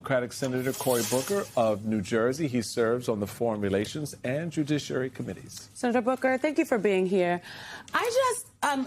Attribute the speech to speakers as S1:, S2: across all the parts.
S1: Democratic Senator Cory Booker of New Jersey. He serves on the Foreign Relations and Judiciary Committees.
S2: Senator Booker, thank you for being here.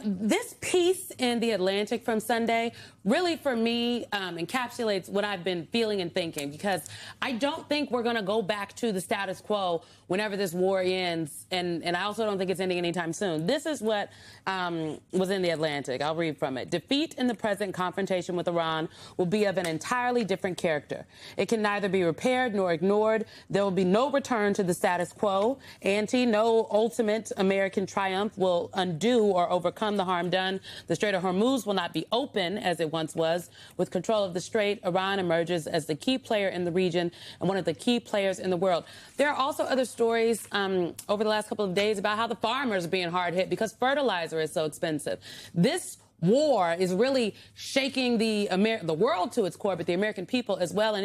S2: This piece in The Atlantic from Sunday really, for me, encapsulates what I've been feeling and thinking, because I don't think we're going to go back to the status quo whenever this war ends, and I also don't think it's ending anytime soon. This is what was in The Atlantic. I'll read from it. Defeat in the present confrontation with Iran will be of an entirely different character. It can neither be repaired nor ignored. There will be no return to the status quo. No ultimate American triumph will undo or overcome the harm done. The Strait of Hormuz will not be open as it once was. With control of the strait, Iran emerges as the key player in the region and one of the key players in the world. There are also other stories over the last couple of days about how the farmers are being hard hit because fertilizer is so expensive. This war is really shaking the world to its core, but the American people as well. And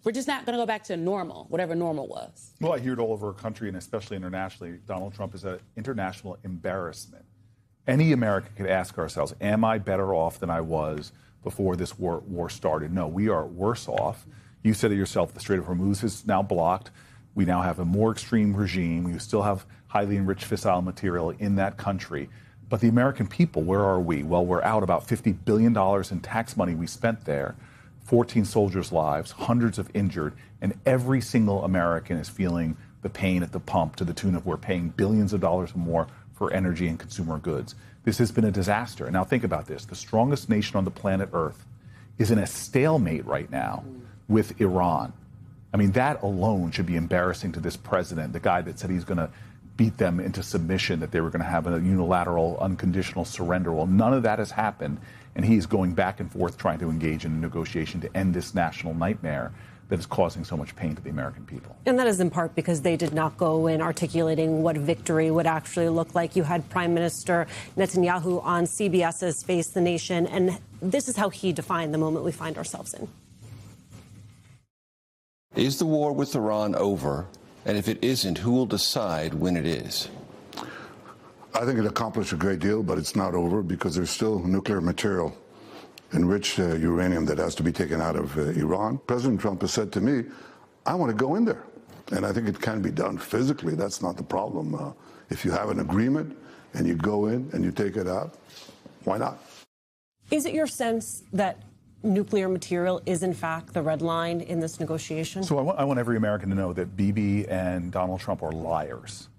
S2: we're just not going to go back to normal, whatever normal was.
S3: Well, I hear it all over our country, and especially internationally. Donald Trump is an international embarrassment. Any American could ask ourselves, am I better off than I was before this war started? No, we are worse off. You said it yourself, the Strait of Hormuz is now blocked. We now have a more extreme regime. We still have highly enriched fissile material in that country. But the American people, where are we? Well, we're out about $50 billion in tax money we spent there, 14 soldiers' lives, hundreds of injured, and every single American is feeling the pain at the pump to the tune of we're paying billions of dollars or more for energy and consumer goods. This has been a disaster. And now think about this. The strongest nation on the planet Earth is in a stalemate right now with Iran. I mean, that alone should be embarrassing to this president, the guy that said he's going to beat them into submission, that they were going to have a unilateral, unconditional surrender. Well, none of that has happened, and he's going back and forth trying to engage in a negotiation to end this national nightmare that is causing so much pain to the American people.
S4: And that is in part because they did not go in articulating what victory would actually look like. You had Prime Minister Netanyahu on CBS's Face the Nation, and this is how he defined the moment we find ourselves in.
S5: Is the war with Iran over? And if it isn't, who will decide when it is?
S6: I think it accomplished a great deal, but it's not over because there's still nuclear material, enriched uranium that has to be taken out of Iran. President Trump has said to me, I want to go in there. And I think it can be done physically. That's not the problem. If you have an agreement and you go in and you take it out, why not?
S4: Is it your sense that nuclear material is, in fact, the red line in this negotiation?
S3: So I want every American to know that Bibi and Donald Trump are liars.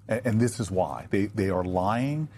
S3: And this is why. They are lying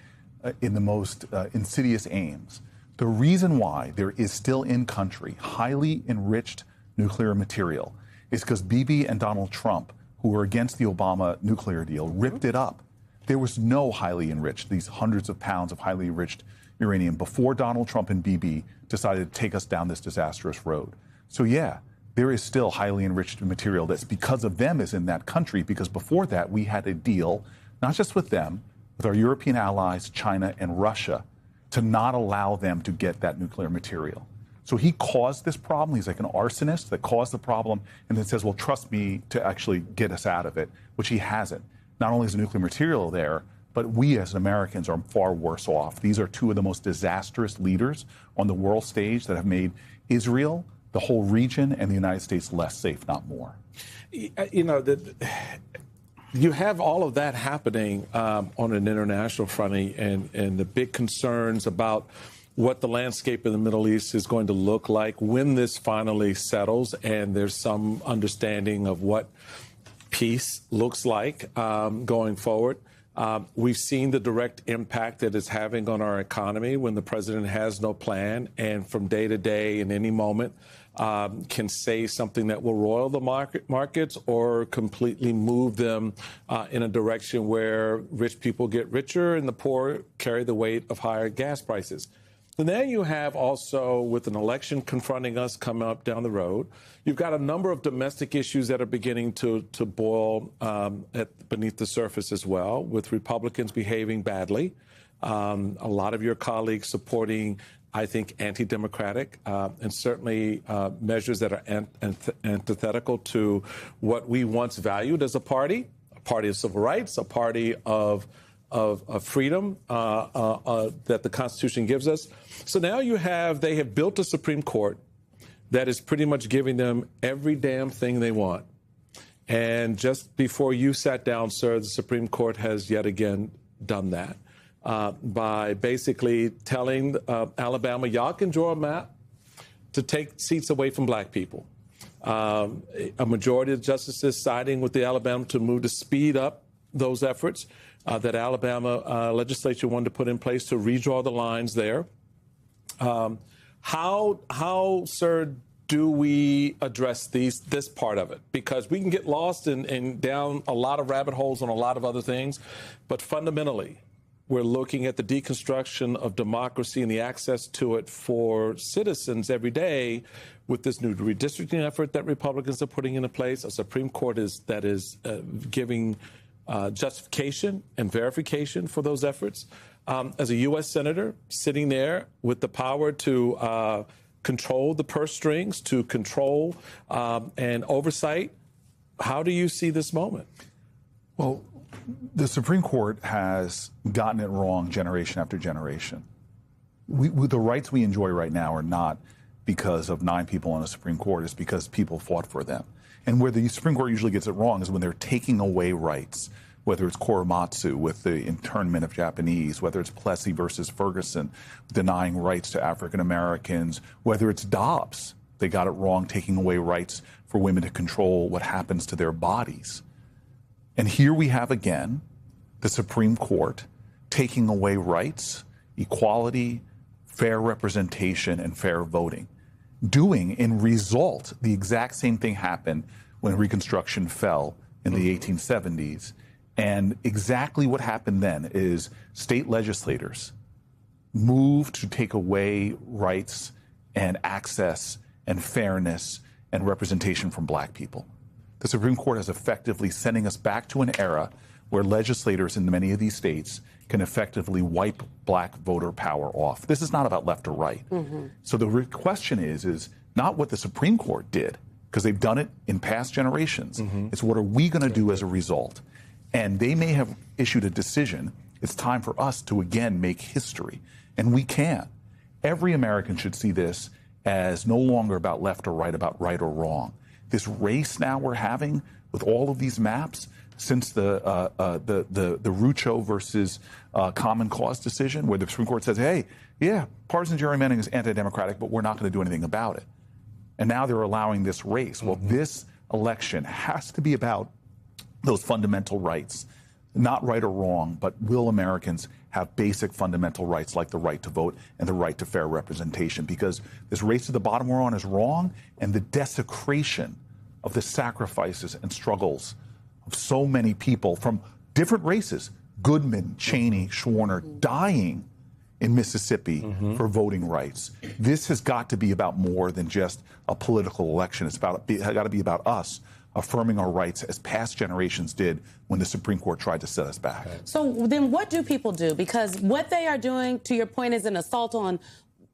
S3: in the most insidious aims. The reason why there is still in country highly enriched nuclear material is because Bibi and Donald Trump, who were against the Obama nuclear deal, ripped it up. There was no highly enriched, these hundreds of pounds of highly enriched uranium before Donald Trump and Bibi decided to take us down this disastrous road. So yeah, there is still highly enriched material that's because of them is in that country, because before that we had a deal, not just with them, with our European allies, China and Russia, to not allow them to get that nuclear material. So he caused this problem. He's like an arsonist that caused the problem and then says, well, trust me to actually get us out of it, which he hasn't. Not only is the nuclear material there, but we as Americans are far worse off. These are two of the most disastrous leaders on the world stage that have made Israel, the whole region, and the United States less safe, not more.
S1: You know, you have all of that happening on an international front, and the big concerns about what the landscape in the Middle East is going to look like when this finally settles, and there's some understanding of what peace looks like going forward. We've seen the direct impact that it's having on our economy when the president has no plan and from day to day in any moment can say something that will roil the markets or completely move them in a direction where rich people get richer and the poor carry the weight of higher gas prices. And then you have also, with an election confronting us coming up down the road, you've got a number of domestic issues that are beginning to boil beneath the surface as well, with Republicans behaving badly. A lot of your colleagues supporting, I think, anti-democratic and certainly measures that are antithetical to what we once valued as a party of civil rights, a party of freedom that the Constitution gives us. So now they have built a Supreme Court that is pretty much giving them every damn thing they want. And just before you sat down, sir, the Supreme Court has yet again done that by basically telling Alabama, y'all can draw a map to take seats away from black people. A majority of justices siding with the Alabama to move to speed up those efforts that Alabama legislature wanted to put in place to redraw the lines there. How, sir, do we address this part of it? Because we can get lost and down a lot of rabbit holes on a lot of other things, but fundamentally, we're looking at the deconstruction of democracy and the access to it for citizens every day with this new redistricting effort that Republicans are putting into place. A Supreme Court that is giving justification and verification for those efforts. As a U.S. Senator sitting there with the power to control the purse strings, to control and oversight, how do you see this moment?
S3: Well, the Supreme Court has gotten it wrong generation after generation. The rights we enjoy right now are not because of 9 people on the Supreme Court. It's because people fought for them. And where the Supreme Court usually gets it wrong is when they're taking away rights, whether it's Korematsu with the internment of Japanese, whether it's Plessy versus Ferguson denying rights to African Americans, whether it's Dobbs, they got it wrong taking away rights for women to control what happens to their bodies. And here we have again the Supreme Court taking away rights, equality, fair representation, and fair voting. Doing in result the exact same thing happened when Reconstruction fell in the 1870s. And exactly what happened then is state legislators moved to take away rights and access and fairness and representation from black people. The Supreme Court is effectively sending us back to an era where legislators in many of these states can effectively wipe black voter power off. This is not about left or right. So the question is not what the Supreme Court did, because they've done it in past generations. It's what are we going to do as a result? And they may have issued a decision. It's time for us to again make history. And we can. Every American should see this as no longer about left or right, about right or wrong. This race now we're having with all of these maps since the Rucho versus Common Cause decision, where the Supreme Court says, hey, yeah, partisan gerrymandering is anti-democratic, but we're not going to do anything about it. And now they're allowing this race. Well, this election has to be about those fundamental rights, not right or wrong, but will Americans have basic fundamental rights like the right to vote and the right to fair representation? Because this race to the bottom we're on is wrong, and the desecration of the sacrifices and struggles of so many people from different races, Goodman, Cheney, Schwerner, dying in Mississippi for voting rights. This has got to be about more than just a political election. It's got to be about us affirming our rights as past generations did when the Supreme Court tried to set us back.
S2: So then what do people do? Because what they are doing, to your point, is an assault on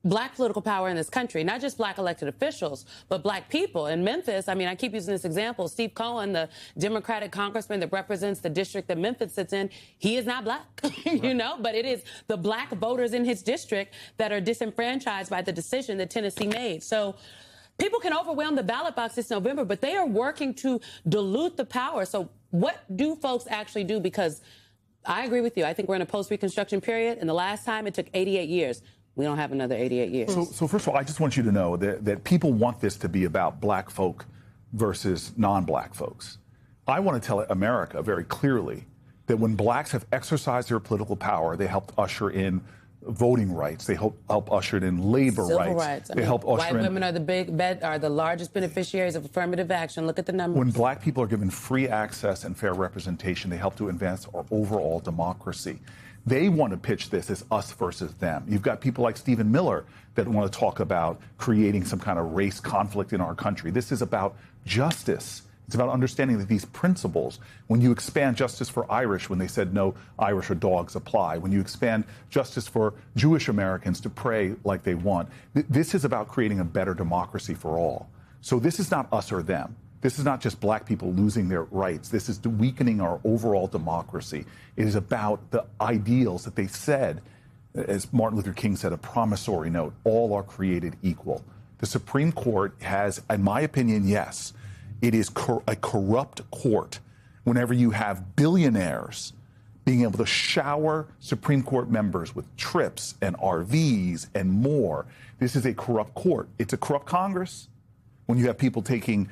S2: black political power in this country, not just black elected officials, but black people. In Memphis, I mean, I keep using this example, Steve Cohen, the Democratic congressman that represents the district that Memphis sits in, he is not black, you know, but it is the black voters in his district that are disenfranchised by the decision that Tennessee made. So people can overwhelm the ballot box this November, but they are working to dilute the power. So what do folks actually do? Because I agree with you. I think we're in a post-Reconstruction period, and the last time it took 88 years. We don't have another 88 years.
S3: So first of all, I just want you to know that people want this to be about black folk versus non-black folks. I want to tell America very clearly that when blacks have exercised their political power, they helped usher in voting rights. They help usher in labor rights. They help usher
S2: white women are the largest beneficiaries of affirmative action. Look at the numbers.
S3: When black people are given free access and fair representation, they help to advance our overall democracy. They want to pitch this as us versus them. You've got people like Stephen Miller that want to talk about creating some kind of race conflict in our country. This is about justice. It's about understanding that these principles, when you expand justice for Irish, when they said no Irish or dogs apply, when you expand justice for Jewish Americans to pray like they want, this is about creating a better democracy for all. So this is not us or them. This is not just black people losing their rights. This is weakening our overall democracy. It is about the ideals that they said, as Martin Luther King said, a promissory note, all are created equal. The Supreme Court has, in my opinion, yes, it is a corrupt court whenever you have billionaires being able to shower Supreme Court members with trips and RVs and more. This is a corrupt court. It's a corrupt Congress when you have people taking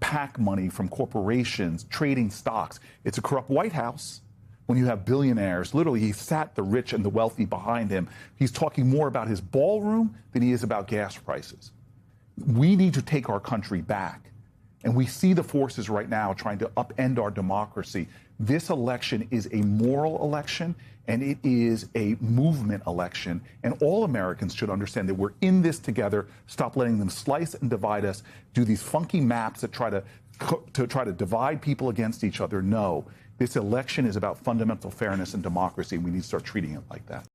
S3: PAC money from corporations, trading stocks. It's a corrupt White House when you have billionaires. Literally, he sat the rich and the wealthy behind him. He's talking more about his ballroom than he is about gas prices. We need to take our country back. And we see the forces right now trying to upend our democracy. This election is a moral election, and it is a movement election. And all Americans should understand that we're in this together. Stop letting them slice and divide us, do these funky maps that try to divide people against each other. No, this election is about fundamental fairness and democracy. We need to start treating it like that.